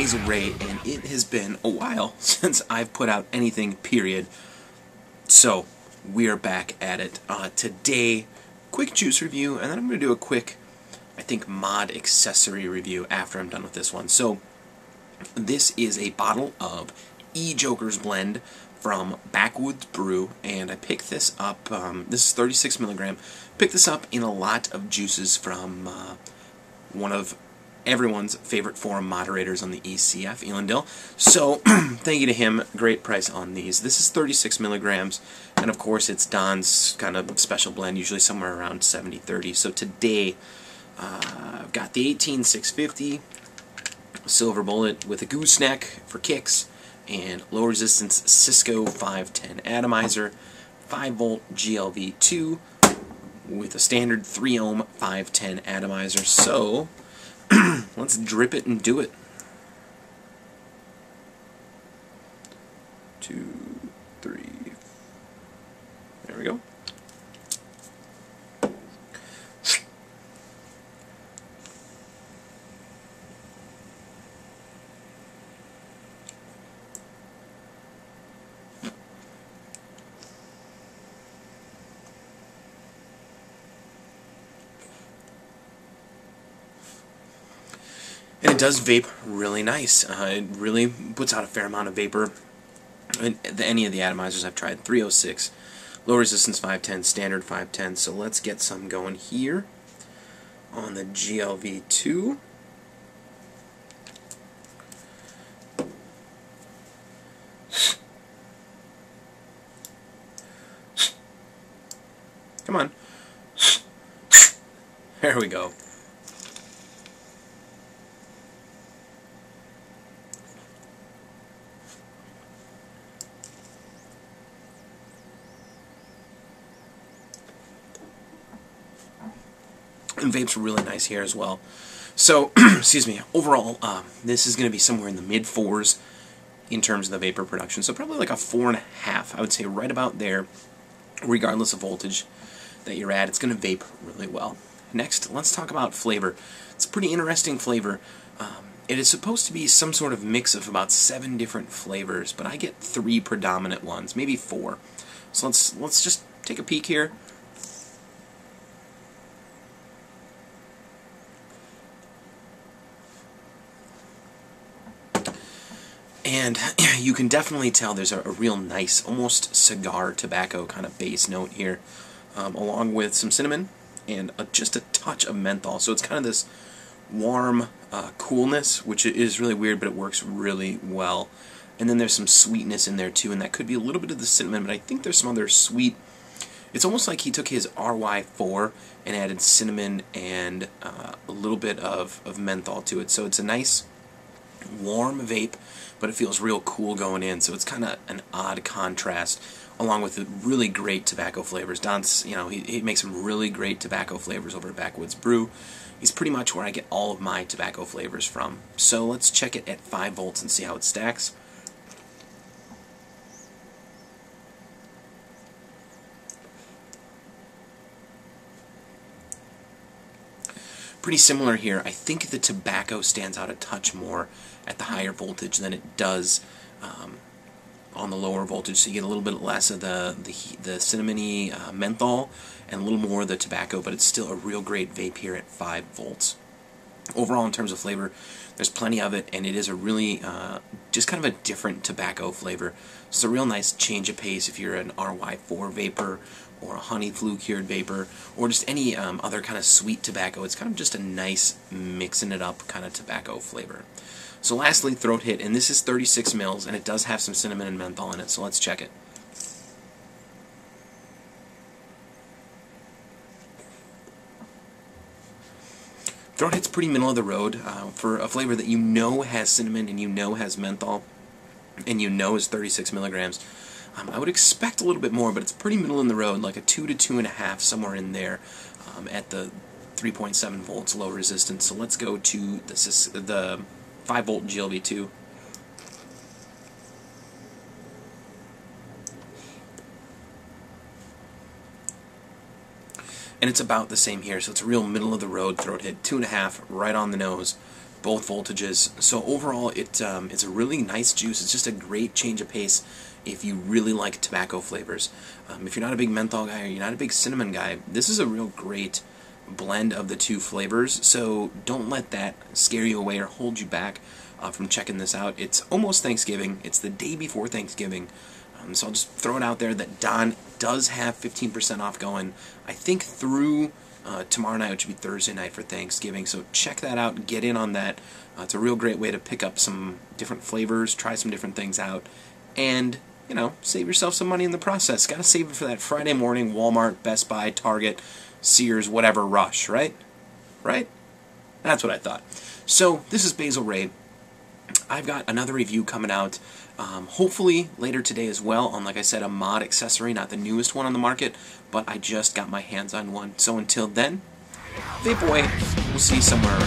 Basilray, and it has been a while since I've put out anything, period. So, we're back at it. Today, quick juice review, and then I'm going to do a quick, I think, mod accessory review after I'm done with this one. So, this is a bottle of eJoker's blend from Backwoods Brew, and I picked this up, this is 36 milligram, picked this up in a lot of juices from one of everyone's favorite forum moderators on the ECF, Elendil. So, thank you to him, great price on these. This is 36 milligrams, and of course it's Don's kind of special blend, usually somewhere around 70-30. So today, I've got the 18650 silver bullet with a gooseneck for kicks, and low resistance Cisco 510 atomizer, 5 volt GLV2 with a standard 3 ohm 510 atomizer. So let's drip it and do it. 2, 3. There we go. And it does vape really nice. It really puts out a fair amount of vapor. Any of the atomizers I've tried, 306, low resistance 510, standard 510. So let's get some going here on the GLV2. Come on. There we go. And vape's really nice here as well. So, excuse me, overall, this is going to be somewhere in the mid-4s in terms of the vapor production. So probably like a 4.5, I would say right about there, regardless of voltage that you're at. It's going to vape really well. Next, let's talk about flavor. It's a pretty interesting flavor. It is supposed to be some sort of mix of about 7 different flavors, but I get 3 predominant ones, maybe 4. So let's just take a peek here. And you can definitely tell there's a real nice, almost cigar tobacco kind of base note here, along with some cinnamon and just a touch of menthol. So it's kind of this warm coolness, which is really weird, but it works really well. And then there's some sweetness in there too, and that could be a little bit of the cinnamon, but I think there's some other sweet. It's almost like he took his RY4 and added cinnamon and a little bit of menthol to it. So it's a nice warm vape, but it feels real cool going in, so it's kind of an odd contrast, along with the really great tobacco flavors. Don's, you know, he makes some really great tobacco flavors over at Backwoods Brew. He's pretty much where I get all of my tobacco flavors from. So let's check it at 5 volts and see how it stacks. Pretty similar here. I think the tobacco stands out a touch more at the higher voltage than it does on the lower voltage, so you get a little bit less of the cinnamony menthol and a little more of the tobacco, but it's still a real great vape here at 5 volts. Overall, in terms of flavor, there's plenty of it, and it is a really just kind of a different tobacco flavor. It's a real nice change of pace if you're an RY4 vapor or a honey flue-cured vapor, or just any other kind of sweet tobacco. It's kind of just a nice mixing it up kind of tobacco flavor. So lastly, throat hit, and this is 36 mils, and it does have some cinnamon and menthol in it, so let's check it. Throat hit's pretty middle of the road for a flavor that you know has cinnamon and you know has menthol and you know is 36 milligrams. I would expect a little bit more, but it's pretty middle in the road, like a 2 to 2.5, somewhere in there, at the 3.7 volts low resistance. So let's go to the 5 volt GLV2. And it's about the same here, so it's a real middle of the road throat hit, 2.5, right on the nose. both voltages. So overall, it's a really nice juice. It's just a great change of pace if you really like tobacco flavors. If you're not a big menthol guy or you're not a big cinnamon guy, this is a real great blend of the two flavors. So don't let that scare you away or hold you back from checking this out. It's almost Thanksgiving. It's the day before Thanksgiving. So I'll just throw it out there that Don does have 15% off going, I think, through tomorrow night, which would be Thursday night for Thanksgiving. So check that out and get in on that. It's a real great way to pick up some different flavors, try some different things out, and, you know, save yourself some money in the process. Got to save it for that Friday morning Walmart, Best Buy, Target, Sears, whatever rush, right? Right? That's what I thought. So this is Basilray. I've got another review coming out, hopefully later today as well, on, like I said, a mod accessory, not the newest one on the market, but I just got my hands on one. So until then, vape away. We'll see you somewhere